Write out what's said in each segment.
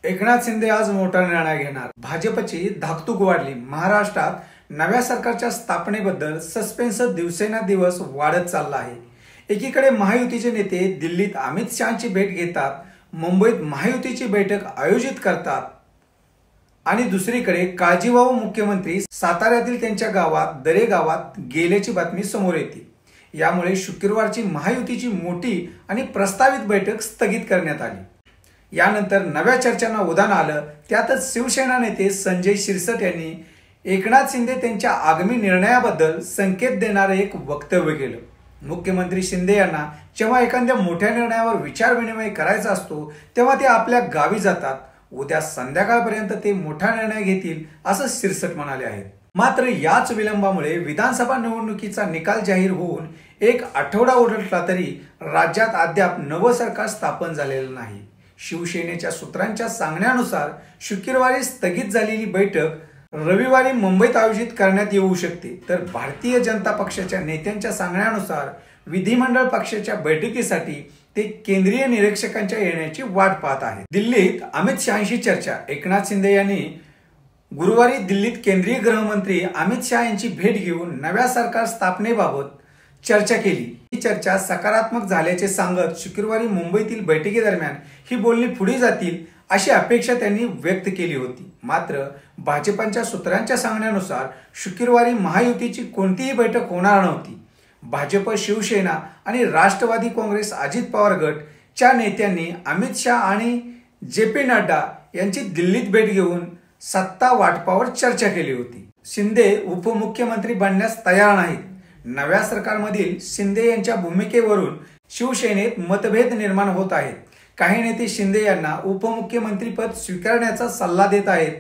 एकनाथ शिंदे आज मोठा निर्णय घेणार। भाजपची धाकधूक वाढली। महाराष्ट्रात नव्या सरकारच्या स्थापनेबद्दल सस्पेन्स दिवसेंदिवस वाढत चालला आहे। एकीकडे महायुतीचे नेते दिल्लीत अमित शहांची भेट घेतात, मुंबईत महायुतीची बैठक आयोजित करतात आणि दुसरीकडे काळजीवाहू मुख्यमंत्री साताऱ्यातील त्यांच्या गावात दरे गावात गेल्याची बातमी समोर येते। यामुळे शुक्रवारची महायुतीची मोठी आणि प्रस्तावित बैठक स्थगित करण्यात आली। यानंतर नव्या चर्चांना उधाण आलं। त्यातच शिवसेना नेते संजय शिरसाट यांनी एकनाथ शिंदे त्यांच्या आगामी निर्णयाबद्दल संकेत देणारे एक वक्तव्य केलं। मुख्यमंत्री शिंदे यांना जेव्हा एखाद्या मोठ्या निर्णयावर विचारविनिमय करायचा असतो तेव्हा ते आपल्या गावी जातात। उद्या संध्याकाळपर्यंत ते मोठा निर्णय घेतील असं शिरसाट म्हणाले आहेत। मात्र याच विलंबामुळे विधानसभा निवडणुकीचा निकाल जाहीर होऊन एक आठवडा उलटला तरी राज्यात अद्याप नवं सरकार स्थापन झालेलं नाही। शिवसेनेच्या सूत्रांच्या सांगण्यानुसार शुक्रवारी स्थगित झालेली बैठक रविवारी मुंबईत आयोजित करण्यात येऊ शकते, तर भारतीय जनता पक्षाच्या नेत्यांच्या सांगण्यानुसार विधिमंडळ पक्षाच्या बैठकीसाठी ते केंद्रीय निरीक्षकांच्या येण्याची वाट पाहत आहेत। दिल्लीत अमित शहांशी चर्चा। एकनाथ शिंदे यांनी गुरुवारी दिल्लीत केंद्रीय गृहमंत्री अमित शहा यांची भेट घेऊन नव्या सरकार स्थापनेबाबत चर्चा केली। ही चर्चा सकारात्मक झाल्याचे सांगत शुक्रवारी मुंबईतील बैठकीदरम्यान ही बोलणी पुढे जातील अशी अपेक्षा त्यांनी व्यक्त केली होती। मात्र भाजपच्या सूत्रांच्या सांगण्यानुसार शुक्रवारी महायुतीची कोणतीही बैठक होणार नव्हती। भाजप, शिवसेना आणि राष्ट्रवादी काँग्रेस अजित पवार गटच्या नेत्यांनी अमित शहा आणि जे.पी. नड्डा यांची दिल्लीत भेट घेऊन सत्ता वाटपावर चर्चा केली होती। शिंदे उपमुख्यमंत्री बनण्यास तयार नाहीत। नव्या सरकारमधील शिंदे यांच्या भूमिकेवरून शिवसेनेत मतभेद निर्माण होत आहेत। काही नेते शिंदे यांना उपमुख्यमंत्रीपद स्वीकारण्याचा सल्ला देत आहेत,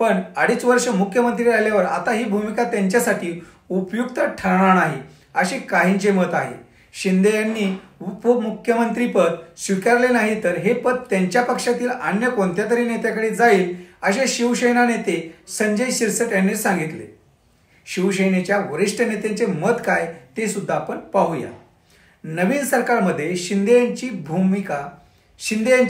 पण 2.5 वर्ष मुख्यमंत्री राहिल्यावर आता ही भूमिका त्यांच्यासाठी उपयुक्त ठरणार नाही असे काहींचे मत आहे। शिंदे यांनी उपमुख्यमंत्रीपद स्वीकारले नाही तर हे पद त्यांच्या पक्षातील अन्य कोणत्या तरी नेत्याकडे जाईल असे शिवसेना नेते संजय शिरसाट यांनी सांगितले। शिवसेनेच्या वरिष्ठ नेत्यांचे मत काय ते सुद्धा आपण पाहूया। नवीन सरकारमध्ये शिंदे यांची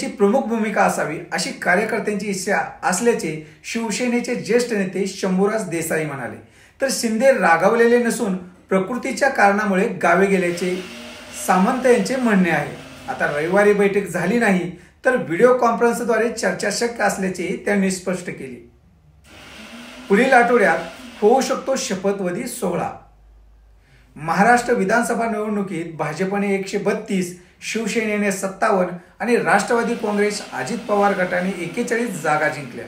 प्रमुख भूमिका असावी अशी कार्यकर्त्यांची इच्छा असल्याचे शिवसेनेचे ज्येष्ठ नेते शंभूराज देसाई म्हणाले। तर शिंदे रागावलेले नसून प्रकृतीच्या कारणामुळे गावी गेल्याचे सामंत यांचे म्हणणे आहे। आता रविवारी बैठक झाली नाही तर व्हिडिओ कॉन्फरन्सद्वारे चर्चा शक्य असल्याचे त्यांनी स्पष्ट केले। पुढील आठवड्यात होऊ शकतो शपथविधी सोहळा। महाराष्ट्र विधानसभा निवडणुकीत भाजपने 132, शिवसेनेने 57 आणि राष्ट्रवादी काँग्रेस अजित पवार गटाने 41 जागा जिंकल्या।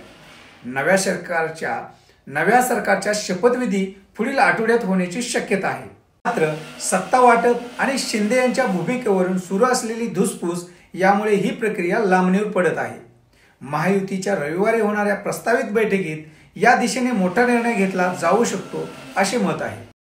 नव्या सरकारच्या शपथविधी पुढील आठवड्यात होण्याची शक्यता आहे। मात्र सत्ता वाटप आणि शिंदे यांच्या भूमिकेवरून सुरू असलेली धुसफूस यामुळे ही प्रक्रिया लांबणीवर पडत आहे। महायुतीच्या रविवारी होणाऱ्या प्रस्तावित बैठकीत या दिशेने मोठा निर्णय घेतला जाऊ शकतो असे मत आहे।